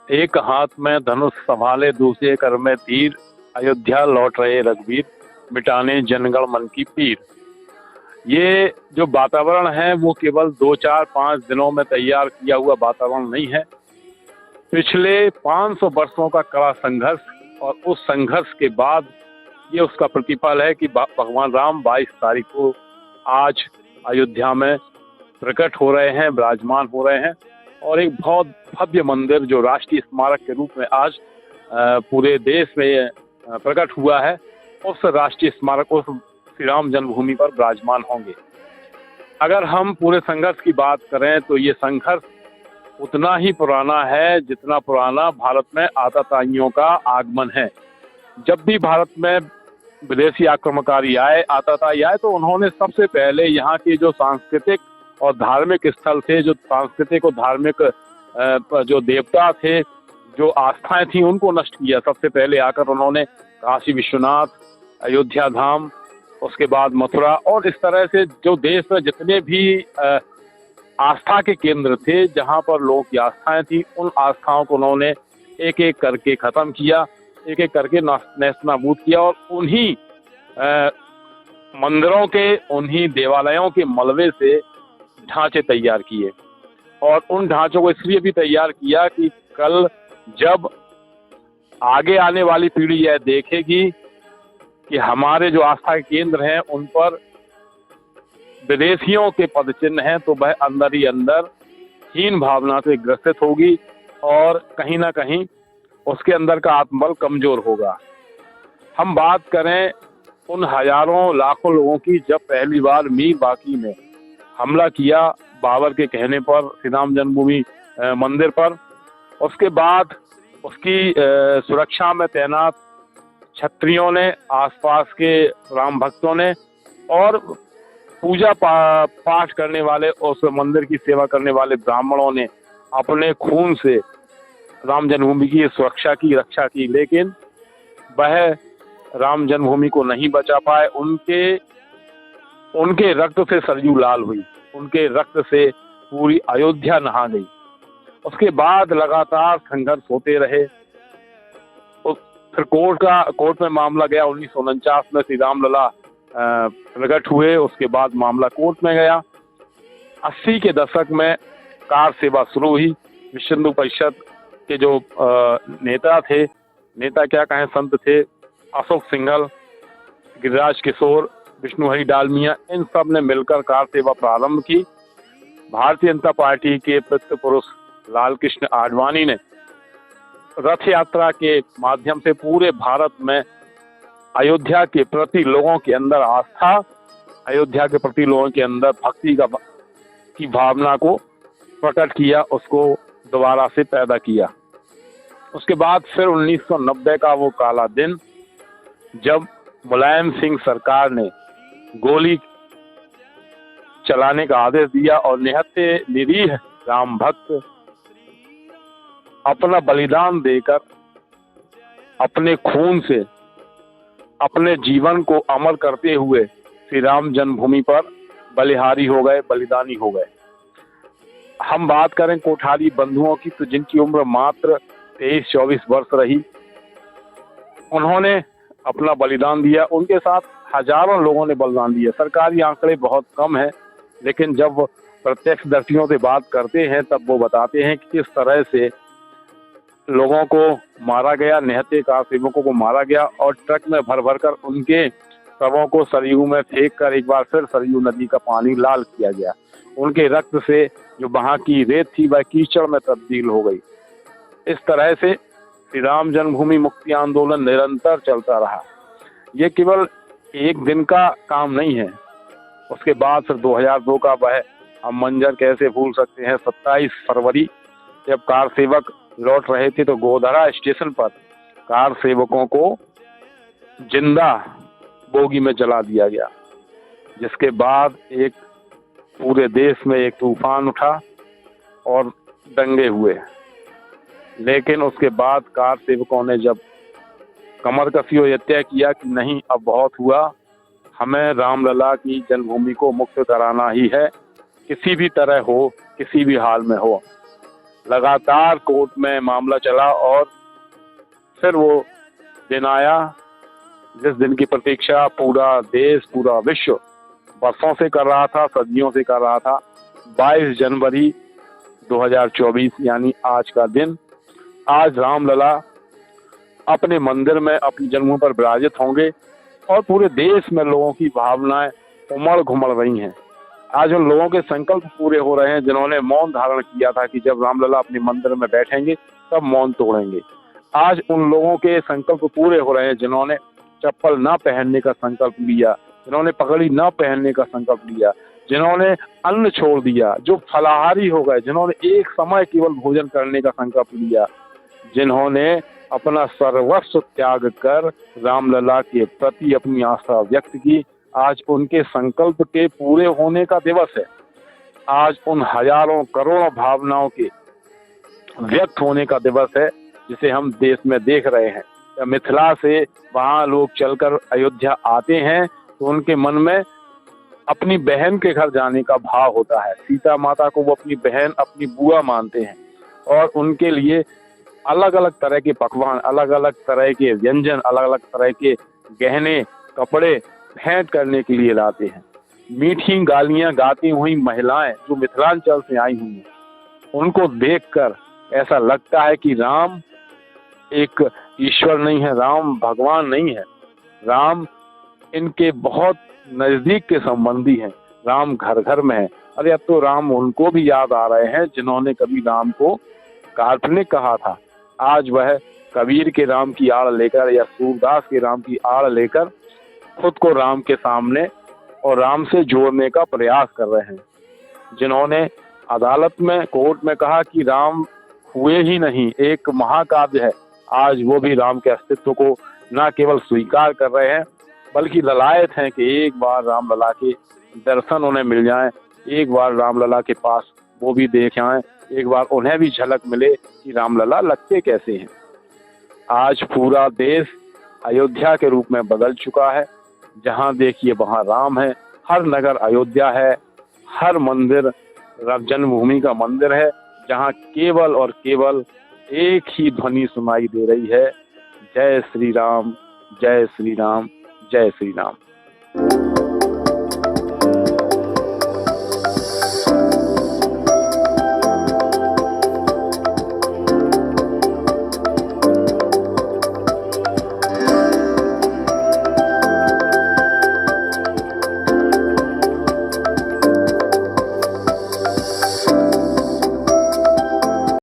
एक हाथ में धनुष संभाले दूसरे कर में तीर, अयोध्या लौट रहे रघुवीर, मिटाने जनगण मन की पीर। ये जो वातावरण है वो केवल 2 4 5 दिनों में तैयार किया हुआ वातावरण नहीं है। पिछले 500 वर्षों का कड़ा संघर्ष, और उस संघर्ष के बाद ये उसका प्रतिफल है कि भगवान राम 22 तारीख को आज अयोध्या में प्रकट हो रहे हैं, विराजमान हो रहे हैं। और एक बहुत भव्य मंदिर जो राष्ट्रीय स्मारक के रूप में आज पूरे देश में प्रकट हुआ है, उस राष्ट्रीय स्मारक, उस श्री राम जन्मभूमि पर विराजमान होंगे। अगर हम पूरे संघर्ष की बात करें तो ये संघर्ष उतना ही पुराना है जितना पुराना भारत में आतताइयों का आगमन है। जब भी भारत में विदेशी आक्रमणकारी आए, आतताई आए, तो उन्होंने सबसे पहले यहाँ के जो सांस्कृतिक और धार्मिक स्थल थे, जो सांस्कृतिक और धार्मिक जो देवता थे, जो आस्थाएं थी, उनको नष्ट किया। सबसे पहले आकर उन्होंने काशी विश्वनाथ, अयोध्या धाम, उसके बाद मथुरा, और इस तरह से जो देश में जितने भी आस्था के केंद्र थे, जहां पर लोगों की आस्थाएं थी, उन आस्थाओं को उन्होंने एक एक करके खत्म किया, एक एक करके नेस्तनाबूद किया, और उन्हीं मंदिरों के, उन्हीं देवालयों के मलबे से ढांचे तैयार किए। और उन ढांचों को इसलिए भी तैयार किया कि कल जब आगे आने वाली पीढ़ी यह देखेगी कि हमारे जो आस्था के केंद्र हैं उन पर विदेशियों के पदचिन्ह हैं, तो वह अंदर ही अंदर हीन भावना से ग्रसित होगी और कहीं ना कहीं उसके अंदर का आत्मबल कमजोर होगा। हम बात करें उन हजारों लाखों लोगों की, जब पहली बार मीर बाकी में हमला किया बाबर के कहने पर श्री राम जन्मभूमि मंदिर पर, उसके बाद उसकी सुरक्षा में तैनात क्षत्रियों ने, आसपास के राम भक्तों ने और पूजा पाठ करने वाले, उस मंदिर की सेवा करने वाले ब्राह्मणों ने अपने खून से राम जन्मभूमि की सुरक्षा की, रक्षा की, लेकिन वह राम जन्मभूमि को नहीं बचा पाए। उनके रक्त से सरयू लाल हुई, उनके रक्त से पूरी अयोध्या नहा गई। उसके बाद लगातार संघर्ष होते रहे। फिर कोर्ट में मामला गया। 1949 में श्री राम लला प्रकट हुए, उसके बाद मामला कोर्ट में गया। 80 के दशक में कार सेवा शुरू हुई। विश्व हिंदू परिषद के जो नेता थे, नेता क्या कहें, संत थे, अशोक सिंघल, गिरिराज किशोर, विष्णुहरि डालमिया, इन सब ने मिलकर कार सेवा प्रारंभ की। भारतीय जनता पार्टी के पितृ पुरुष लाल कृष्ण आडवाणी ने रथ यात्रा के माध्यम से पूरे भारत में अयोध्या के प्रति लोगों के अंदर आस्था, अयोध्या के प्रति लोगों के अंदर भक्ति की भावना को प्रकट किया, उसको दोबारा से पैदा किया। उसके बाद फिर 1990 का वो काला दिन, जब मुलायम सिंह सरकार ने गोली चलाने का आदेश दिया और निहत्थे निरीह राम भक्त अपना बलिदान देकर, अपने खून से अपने जीवन को अमर करते हुए श्री राम जन्मभूमि पर बलिहारी हो गए, बलिदानी हो गए। हम बात करें कोठारी बंधुओं की, तो जिनकी उम्र मात्र 23-24 वर्ष रही, उन्होंने अपना बलिदान दिया। उनके साथ हजारों लोगों ने बलिदान दिया। सरकारी आंकड़े बहुत कम है, लेकिन जब प्रत्यक्षदर्शियों से बात करते हैं तब वो बताते हैं कि किस तरह से लोगों को मारा गया, निहत्थे कार सेवकों को मारा गया और ट्रक में भर भर कर उनके शवों को सरयू में फेंक कर एक बार फिर सरयू नदी का पानी लाल किया गया। उनके रक्त से जो वहां की रेत थी वह कीचड़ में तब्दील हो गई। इस तरह से श्री राम जन्मभूमि मुक्ति आंदोलन निरंतर चलता रहा। ये केवल एक दिन का काम नहीं है। उसके बाद फिर 2002 का वह हम मंजर कैसे भूल सकते हैं। 27 फरवरी जब कार सेवक लौट रहे थे तो गोधरा स्टेशन पर कार सेवकों को जिंदा बोगी में जला दिया गया, जिसके बाद एक पूरे देश में एक तूफान उठा और दंगे हुए। लेकिन उसके बाद कार सेवकों ने जब कमर कसी और यह तय किया कि नहीं, अब बहुत हुआ, हमें रामलला की जन्मभूमि को मुक्त कराना ही है, किसी भी तरह हो, किसी भी हाल में हो। लगातार कोर्ट में मामला चला और फिर वो दिन आया जिस दिन की प्रतीक्षा पूरा देश, पूरा विश्व वर्षों से कर रहा था, सदियों से कर रहा था। 22 जनवरी 2024 यानी आज का दिन। आज रामलला अपने मंदिर में अपनी जन्मभूमि पर विराजित होंगे और पूरे देश में लोगों की भावनाएं उमड़ घुमड़ रही हैं। आज उन लोगों के संकल्प पूरे हो रहे हैं जिन्होंने मौन धारण किया था कि जब रामलला अपने मंदिर में बैठेंगे तब मौन तोड़ेंगे। आज उन लोगों के संकल्प पूरे हो रहे हैं जिन्होंने चप्पल ना पहनने का संकल्प लिया, जिन्होंने पगड़ी ना पहनने का संकल्प लिया, जिन्होंने अन्न छोड़ दिया, जो फलाहारी हो गए, जिन्होंने एक समय केवल भोजन करने का संकल्प लिया, जिन्होंने अपना सर्वस्व त्याग कर रामलला के प्रति अपनी आस्था व्यक्त की। आज उनके संकल्प के पूरे होने का दिवस है। आज उन हजारों करोड़ों भावनाओं के व्यक्त होने का दिवस है जिसे हम देश में देख रहे हैं। मिथिला से वहाँ लोग चलकर अयोध्या आते हैं तो उनके मन में अपनी बहन के घर जाने का भाव होता है। सीता माता को वो अपनी बहन, अपनी बुआ मानते हैं और उनके लिए अलग अलग तरह के पकवान, अलग अलग तरह के व्यंजन, अलग अलग तरह के गहने, कपड़े भेंट करने के लिए लाते हैं। मीठी गालियां गाती हुई महिलाएं जो मिथिलांचल से आई हुई हैं, उनको देखकर ऐसा लगता है कि राम एक ईश्वर नहीं है, राम भगवान नहीं है, राम इनके बहुत नजदीक के संबंधी हैं, राम घर घर में है। अरे अब तो राम उनको भी याद आ रहे हैं जिन्होंने कभी राम को काल्पनिक कहा था। आज वह कबीर के राम की आड़ लेकर या सूरदास के राम की आड़ लेकर खुद को राम के सामने और राम से जोड़ने का प्रयास कर रहे हैं। जिन्होंने अदालत में, कोर्ट में कहा कि राम हुए ही नहीं, एक महाकाव्य है, आज वो भी राम के अस्तित्व को न केवल स्वीकार कर रहे हैं बल्कि ललायत हैं कि एक बार रामलला के दर्शन उन्हें मिल जाएं, एक बार रामलला के पास वो भी देख आएं, एक बार उन्हें भी झलक मिले कि रामलला लगते कैसे हैं। आज पूरा देश अयोध्या के रूप में बदल चुका है। जहां देखिए वहां राम है, हर नगर अयोध्या है, हर मंदिर राम जन्मभूमि का मंदिर है, जहां केवल और केवल एक ही ध्वनि सुनाई दे रही है, जय श्री राम, जय श्री राम, जय श्री राम।